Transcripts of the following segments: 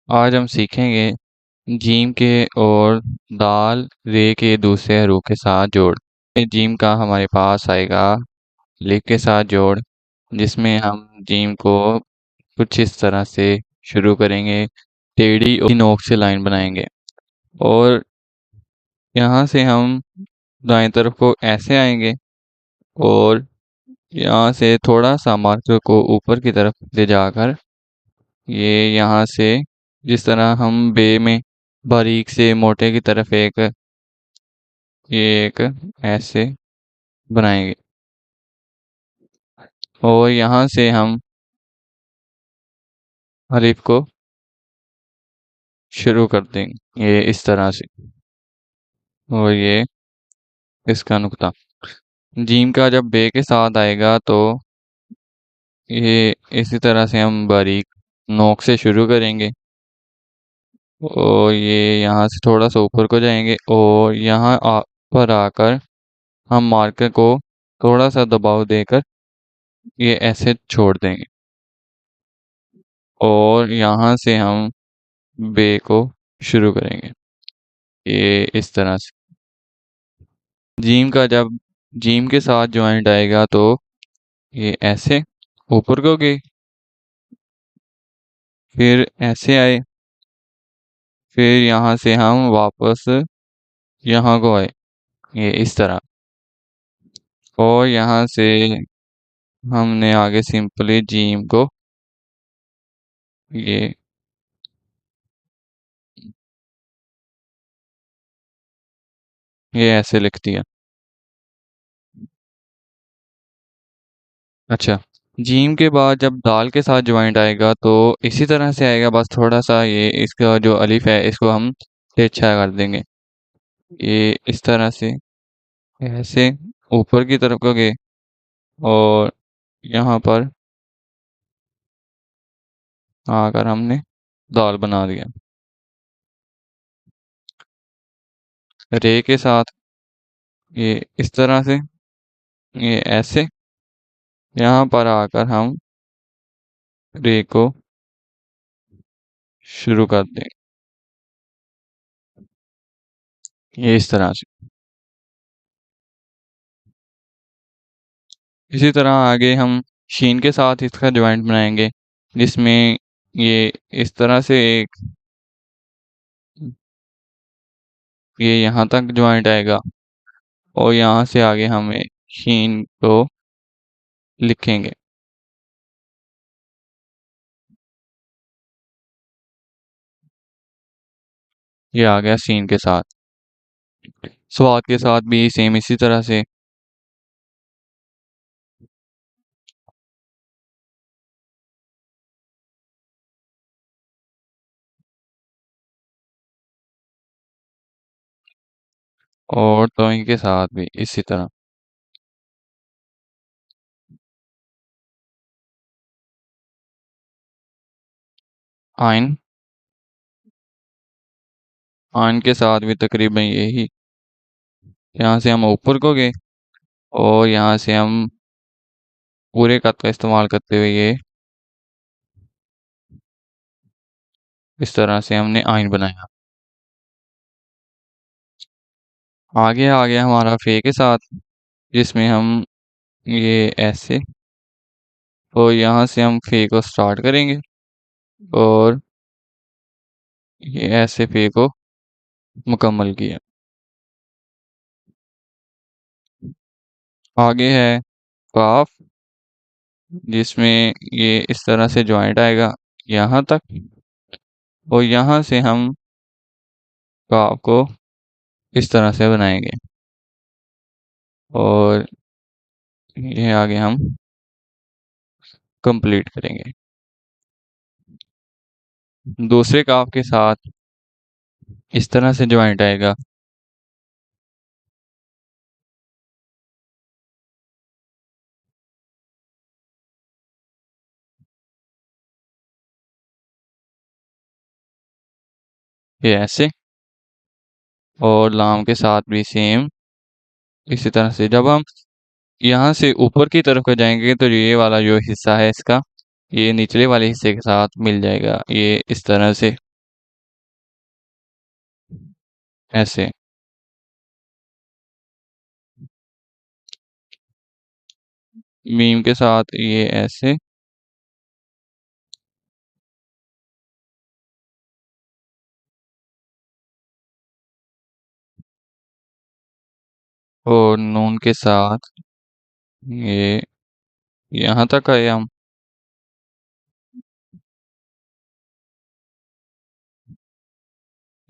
आज हम सीखेंगे जीम के और दाल रे के दूसरे हरूफ के साथ जोड़। जीम का हमारे पास आएगा लिख के साथ जोड़, जिसमें हम जीम को कुछ इस तरह से शुरू करेंगे, टेढ़ी और नोक से लाइन बनाएंगे और यहाँ से हम दाएं तरफ को ऐसे आएंगे और यहाँ से थोड़ा सा मार्कर को ऊपर की तरफ ले जाकर ये यहाँ से जिस तरह हम बे में बारीक से मोटे की तरफ एक ऐसे बनाएंगे और यहाँ से हम अलिफ को शुरू कर देंगे ये इस तरह से और ये इसका नुक्ता। जीम का जब बे के साथ आएगा तो ये इसी तरह से हम बारीक नोक से शुरू करेंगे और ये यहाँ से थोड़ा सा ऊपर को जाएंगे और यहाँ पर आकर हम मार्कर को थोड़ा सा दबाव देकर ये ऐसे छोड़ देंगे और यहाँ से हम बे को शुरू करेंगे ये इस तरह से। जीम का जब जीम के साथ ज्वाइंट आएगा तो ये ऐसे ऊपर को गए, फिर ऐसे आए, फिर यहाँ से हम वापस यहाँ को आए ये इस तरह और यहाँ से हमने आगे सिंपली जीम को ये ऐसे लिख दिया। अच्छा, जीम के बाद जब दाल के साथ ज्वाइंट आएगा तो इसी तरह से आएगा, बस थोड़ा सा ये इसका जो अलिफ है इसको हम तिरछा कर देंगे ये इस तरह से ऐसे ऊपर की तरफ को गए और यहाँ पर आकर हमने दाल बना दिया। रे के साथ ये इस तरह से ये ऐसे यहाँ पर आकर हम रे को शुरू कर दें ये इस तरह से। इसी तरह आगे हम शीन के साथ इसका ज्वाइंट बनाएंगे, जिसमें ये इस तरह से ये यहाँ तक ज्वाइंट आएगा और यहाँ से आगे हम शीन को लिखेंगे ये आ गया शीन के साथ। स्वाद के साथ भी सेम इसी तरह से और तोई के साथ भी इसी तरह। आइन आइन के साथ भी तकरीबन यही, यहाँ से हम ऊपर को गए और यहाँ से हम पूरे कद का इस्तेमाल करते हुए ये इस तरह से हमने आइन बनाया। आगे आ गया हमारा फे के साथ, जिसमें हम ये ऐसे और यहाँ से हम फे को स्टार्ट करेंगे और ये ऐसे फे को मुकम्मल किया। आगे है काफ, जिसमें ये इस तरह से ज्वाइंट आएगा यहाँ तक और यहाँ से हम काफ को इस तरह से बनाएंगे और ये आगे हम कंप्लीट करेंगे। दूसरे काफ के साथ इस तरह से ज्वाइंट आएगा ये ऐसे और लाम के साथ भी सेम इसी तरह से। जब हम यहाँ से ऊपर की तरफ को जाएंगे तो ये वाला जो हिस्सा है इसका ये निचले वाले हिस्से के साथ मिल जाएगा ये इस तरह से। ऐसे। मीम के साथ ये ऐसे। और नून के साथ ये यहाँ तक आए हम।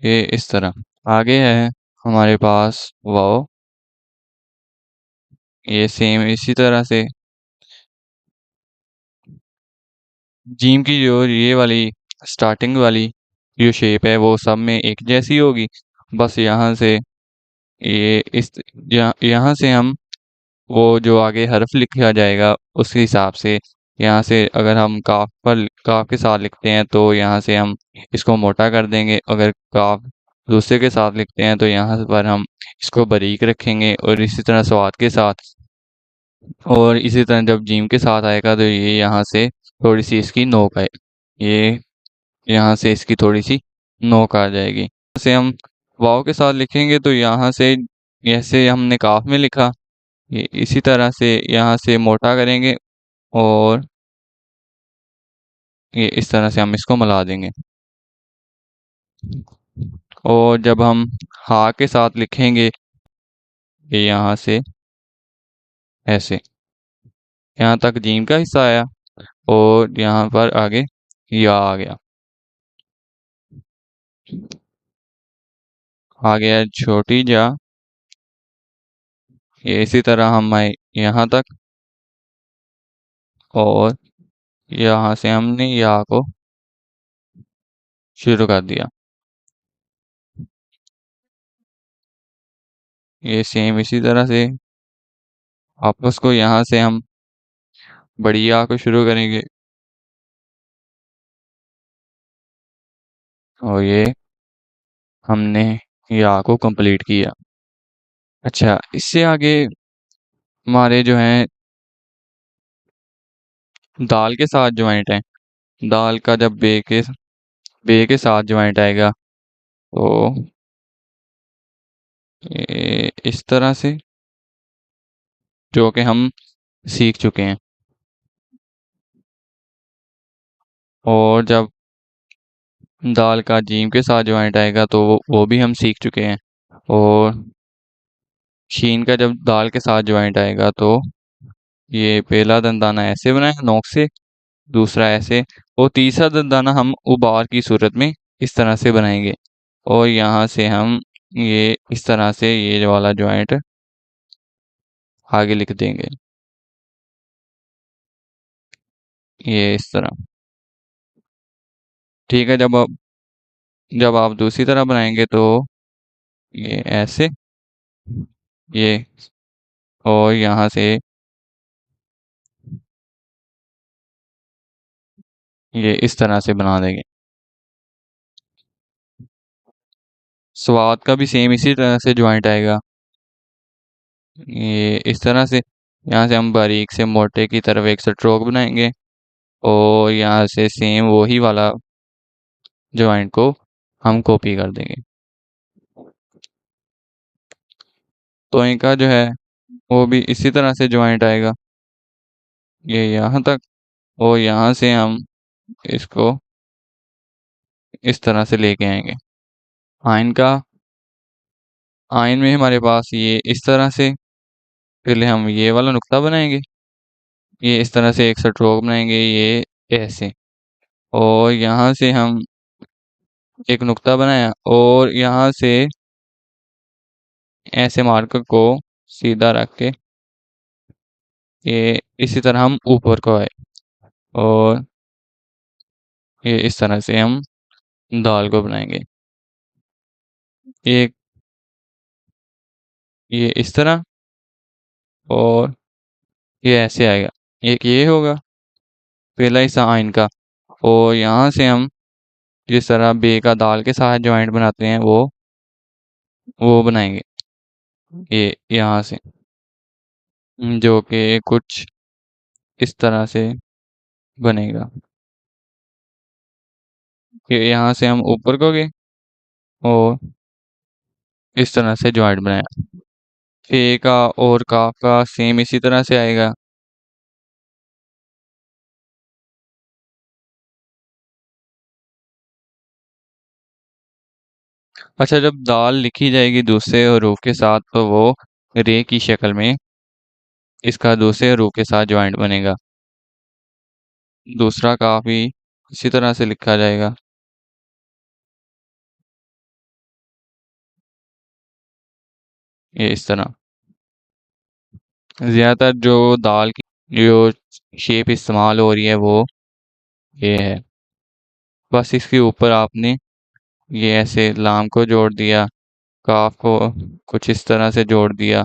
ये इस तरह। आगे है हमारे पास वाव। ये सेम इसी तरह से। जीम की जो ये वाली स्टार्टिंग वाली जो शेप है वो सब में एक जैसी होगी। बस यहाँ से ये इस यहाँ से हम वो जो आगे हर्फ लिखा जाएगा उस हिसाब से यहाँ से अगर हम काफ के साथ लिखते हैं तो यहाँ से हम इसको मोटा कर देंगे। अगर काफ दूसरे के साथ लिखते हैं तो यहाँ पर हम इसको बारीक रखेंगे। और इसी तरह स्वाद के साथ। और इसी तरह जब जीम के साथ आएगा तो ये यहाँ से थोड़ी सी इसकी नोक आए। ये यहाँ से इसकी थोड़ी सी नोक आ जाएगी। जैसे हम वाव के साथ लिखेंगे तो यहाँ से जैसे हमने काफ में लिखा ये इसी तरह से यहाँ से मोटा करेंगे। और ये इस तरह से हम इसको मिला देंगे। और जब हम हा के साथ लिखेंगे ये यहाँ से ऐसे। यहाँ तक जीम का हिस्सा आया। और यहाँ पर आगे या आ गया। आ गया छोटी जा। ये इसी तरह हम आए यहाँ तक। और यहाँ से हमने या को शुरू कर दिया। ये सेम इसी तरह से आपस को यहाँ से हम बड़ी या को शुरू करेंगे। और ये हमने या को कंप्लीट किया। अच्छा इससे आगे हमारे जो हैं दाल के साथ ज्वाइंट है। दाल का जब बे के साथ ज्वाइंट आएगा तो ये इस तरह से जो कि हम सीख चुके हैं। और जब दाल का जीम के साथ ज्वाइंट आएगा तो वो भी हम सीख चुके हैं। और शीन का जब दाल के साथ ज्वाइंट आएगा तो ये पहला दंदाना ऐसे बनाएगा नोक से। दूसरा ऐसे। और तीसरा दंदाना हम उबार की सूरत में इस तरह से बनाएंगे। और यहाँ से हम ये इस तरह से ये वाला ज्वाइंट आगे लिख देंगे। ये इस तरह। ठीक है जब आप दूसरी तरह बनाएंगे तो ये ऐसे। ये और यहाँ से ये इस तरह से बना देंगे। स्वाद का भी सेम इसी तरह से ज्वाइंट आएगा। ये इस तरह से यहाँ से हम बारीक से मोटे की तरफ एक स्ट्रोक बनाएंगे। और यहाँ से सेम वही वाला ज्वाइंट को हम कॉपी कर देंगे। तो इनका जो है वो भी इसी तरह से ज्वाइंट आएगा। ये यहाँ तक। और यहाँ से हम इसको इस तरह से लेके आएंगे। आइन का आइन में हमारे पास ये इस तरह से पहले हम ये वाला नुक्ता बनाएंगे। ये इस तरह से एक स्ट्रोक बनाएंगे ये ऐसे। और यहाँ से हम एक नुक्ता बनाया और यहाँ से ऐसे मार्कर को सीधा रख के ये इसी तरह हम ऊपर को आए। और ये इस तरह से हम दाल को बनाएंगे। एक ये इस तरह। और ये ऐसे आएगा। एक ये होगा पहला हिस्सा आइन का। और यहाँ से हम जिस तरह बे का दाल के साथ ज्वाइंट बनाते हैं वो बनाएंगे। ये यहाँ से जो कि कुछ इस तरह से बनेगा। ये यहाँ से हम ऊपर को गए। और इस तरह से ज्वाइंट बनाया। फे का और काफ का सेम इसी तरह से आएगा। अच्छा, जब दाल लिखी जाएगी दूसरे हरूफ के साथ तो वो रे की शक्ल में इसका दूसरे हरूफ के साथ ज्वाइंट बनेगा। दूसरा काफ भी इसी तरह से लिखा जाएगा। ये इस तरह। ज्यादातर जो दाल की जो शेप इस्तेमाल हो रही है वो ये है। बस इसके ऊपर आपने ये ऐसे लाम को जोड़ दिया, काफ को कुछ इस तरह से जोड़ दिया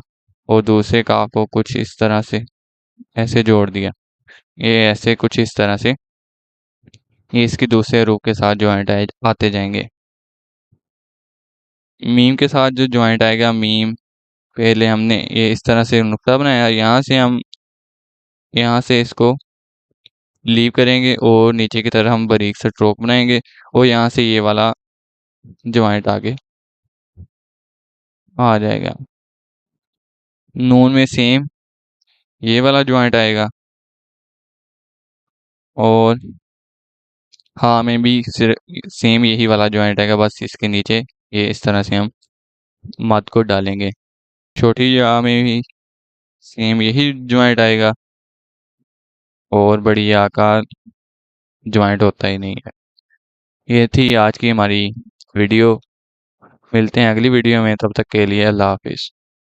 और दूसरे काफ को कुछ इस तरह से ऐसे जोड़ दिया। ये ऐसे कुछ इस तरह से ये इसकी दूसरे रूप के साथ ज्वाइंट आते जाएंगे। मीम के साथ जो ज्वाइंट आएगा, मीम पहले हमने ये इस तरह से नुक्ता बनाया, यहाँ से इसको लीव करेंगे और नीचे की तरफ हम बारीक से स्ट्रोक बनाएंगे और यहाँ से ये वाला ज्वाइंट आगे आ जाएगा। नून में सेम ये वाला ज्वाइंट आएगा और हाँ में भी सेम यही वाला ज्वाइंट आएगा, बस इसके नीचे ये इस तरह से हम मद को डालेंगे। छोटी या में भी सेम यही ज्वाइंट आएगा और बड़ी या का ज्वाइंट होता ही नहीं है। ये थी आज की हमारी वीडियो। मिलते हैं अगली वीडियो में, तब तक के लिए अल्लाह हाफिज।